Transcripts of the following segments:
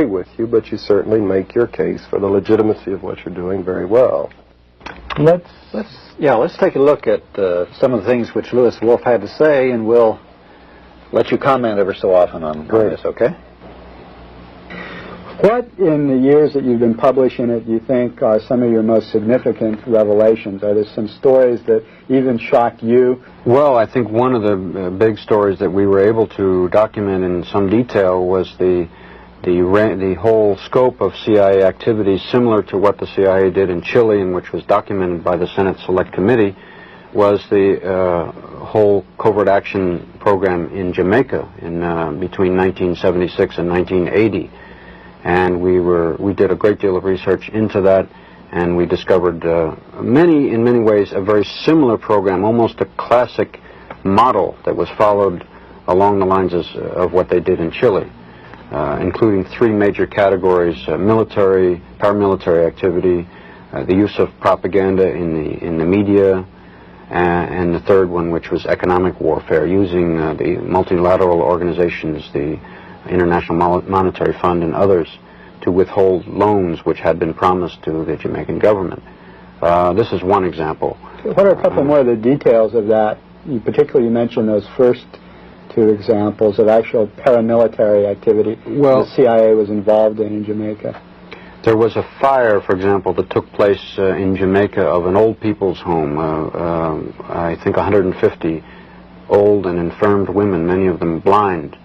agree with you, but you certainly make your case for the legitimacy of what you're doing very well. Let's take a look at some of the things which Lewis Wolf had to say, and we'll let you comment ever so often on this, okay? What, in the years that you've been publishing it, do you think are some of your most significant revelations? Are there some stories that even shocked you? Well, I think one of the big stories that we were able to document in some detail was the whole scope of CIA activities, similar to what the CIA did in Chile, and which was documented by the Senate Select Committee, was the whole covert action program in Jamaica in between 1976 and 1980. And we did a great deal of research into that, and we discovered in many ways a very similar program, almost a classic model that was followed along the lines of what they did in Chile, including three major categories: military, paramilitary activity, the use of propaganda in the media, and the third one, which was economic warfare, using the multilateral organizations, the International Monetary Fund and others, to withhold loans which had been promised to the Jamaican government. This is one example. What are a couple more of the details of that? You mentioned those first two examples of actual paramilitary activity the CIA was involved in Jamaica. There was a fire, for example, that took place in Jamaica of an old people's home. I think 150 old and infirmed women, many of them blind,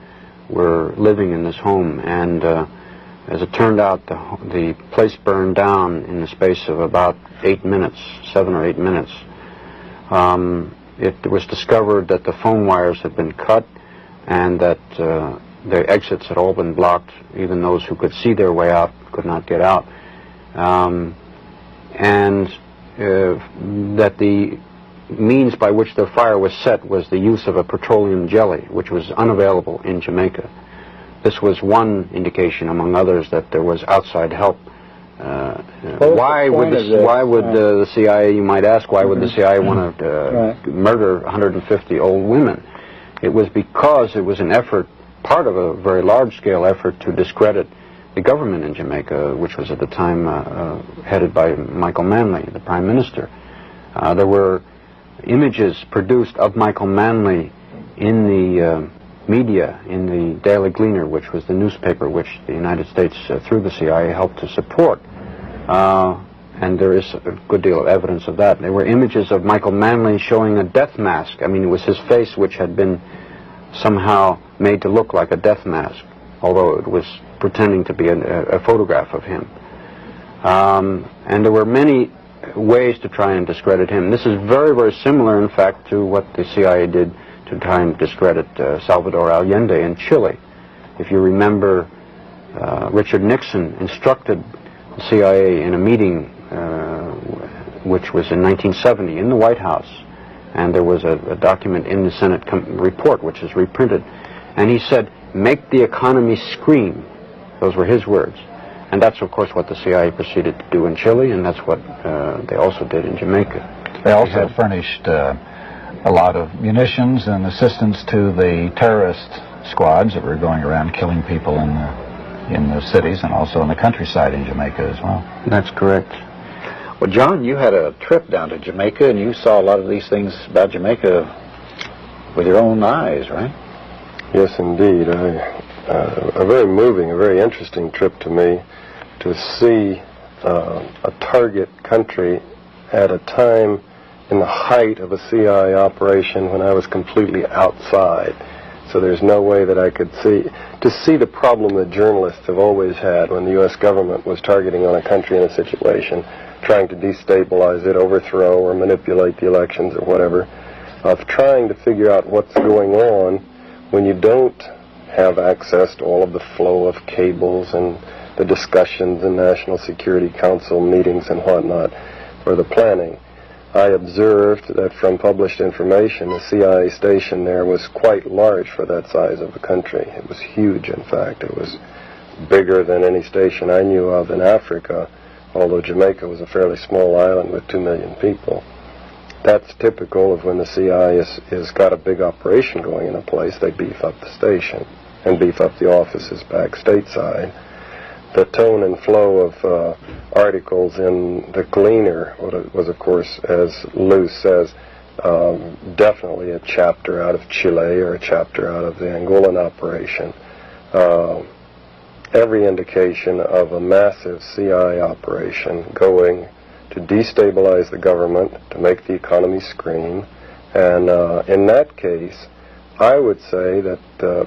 were living in this home, and as it turned out, the place burned down in the space of about 7 or 8 minutes. It was discovered that the phone wires had been cut and that their exits had all been blocked. Even those who could see their way out could not get out. That the means by which the fire was set was the use of a petroleum jelly, which was unavailable in Jamaica. This was one indication, among others, that there was outside help. Why would the CIA, you might ask, why would the CIA want to murder 150 old women? It was because it was an effort, part of a very large-scale effort to discredit the government in Jamaica, which was at the time headed by Michael Manley, the Prime Minister. There were images produced of Michael Manley in the media, in the Daily Gleaner, which was the newspaper which the United States, through the CIA, helped to support. And there is a good deal of evidence of that. There were images of Michael Manley showing a death mask. I mean, it was his face which had been somehow made to look like a death mask, although it was pretending to be a photograph of him. And there were many ways to try and discredit him. This is very, very similar, in fact, to what the CIA did to try and discredit Salvador Allende in Chile. If you remember, Richard Nixon instructed the CIA in a meeting which was in 1970 in the White House, and there was a document in the Senate report which is reprinted, and he said, "Make the economy scream." Those were his words. And that's, of course, what the CIA proceeded to do in Chile, and that's what they also did in Jamaica. They also furnished a lot of munitions and assistance to the terrorist squads that were going around killing people in the cities and also in the countryside in Jamaica as well. That's correct. Well, John, you had a trip down to Jamaica, and you saw a lot of these things about Jamaica with your own eyes, right? Yes, indeed. A very moving, a very interesting trip to me to see a target country at a time in the height of a CIA operation when I was completely outside. So there's no way that I could see the problem that journalists have always had when the U.S. government was targeting on a country in a situation, trying to destabilize it, overthrow or manipulate the elections or whatever, of trying to figure out what's going on when you don't have access to all of the flow of cables and the discussions in National Security Council meetings and whatnot for the planning. I observed that from published information, the CIA station there was quite large for that size of a country. It was huge, in fact. It was bigger than any station I knew of in Africa, although Jamaica was a fairly small island with 2 million people. That's typical of when the CIA has got a big operation going in a place, they beef up the station and beef up the offices back stateside. the tone and flow of articles in the Gleaner was, of course, as Lou says, definitely a chapter out of Chile or a chapter out of the Angolan operation. Every indication of a massive CI operation going to destabilize the government, to make the economy scream. And in that case, I would say that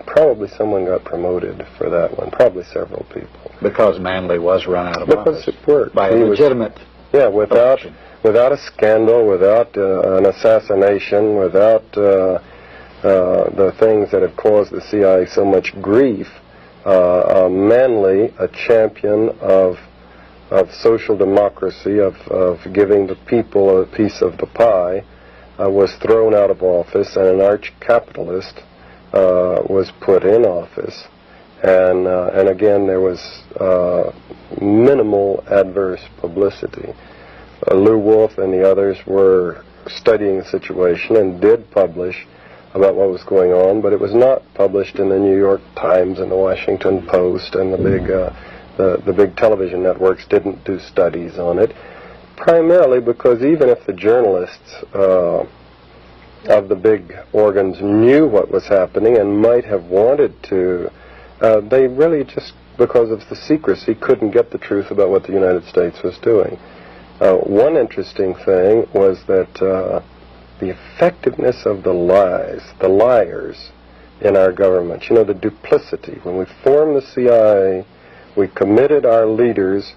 probably someone got promoted for that one, probably several people. Because Manley was run out of office. Because it worked. By a legitimate without a scandal, without an assassination, without the things that have caused the CIA so much grief. Manley, a champion of social democracy, of giving the people a piece of the pie, was thrown out of office, and an arch-capitalist was put in office. And again, there was minimal adverse publicity. Lew Wolf and the others were studying the situation and did publish about what was going on, but it was not published in the New York Times and the Washington Post, and the big television networks didn't do studies on it, primarily because even if the journalists of the big organs knew what was happening and might have wanted to, they really just, because of the secrecy, couldn't get the truth about what the United States was doing. One interesting thing was that the effectiveness of the liars in our government, the duplicity. When we formed the CIA, we committed our leaders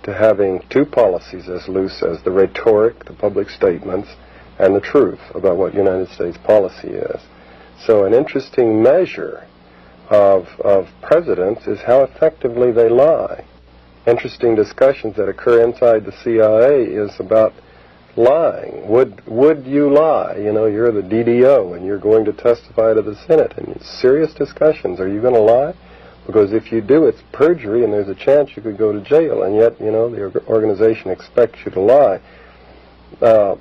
to having two policies, as Lou says, the rhetoric, the public statements, and the truth about what United States policy is. So an interesting measure of presidents is how effectively they lie. Interesting discussions that occur inside the CIA is about lying. Would you lie? You're the DDO and you're going to testify to the Senate. And serious discussions. Are you going to lie? Because if you do, it's perjury and there's a chance you could go to jail. And yet, the organization expects you to lie.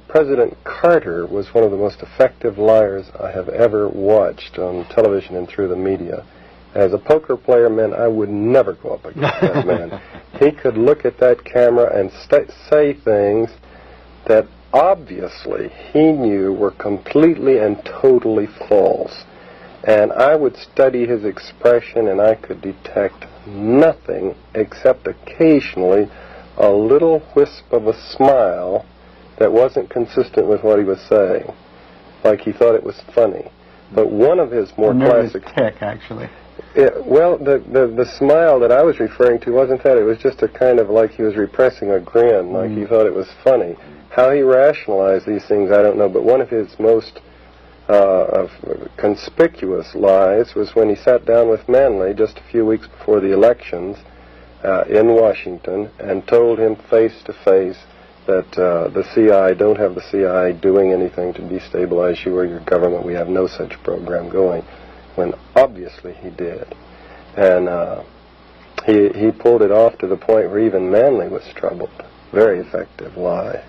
President Carter was one of the most effective liars I have ever watched on television and through the media. As a poker player, man, I would never go up against that man. He could look at that camera and say things that obviously he knew were completely and totally false. And I would study his expression and I could detect nothing except occasionally a little wisp of a smile that wasn't consistent with what he was saying, like he thought it was funny. But one of his more classic tick, actually. Well, the smile that I was referring to wasn't that. It was just a kind of like he was repressing a grin, like he thought it was funny. How he rationalized these things, I don't know, but one of his most conspicuous lies was when he sat down with Manley just a few weeks before the elections in Washington and told him face to face that don't have the CIA doing anything to destabilize you or your government. We have no such program going, when obviously he did. And he pulled it off to the point where even Manley was troubled. Very effective liar.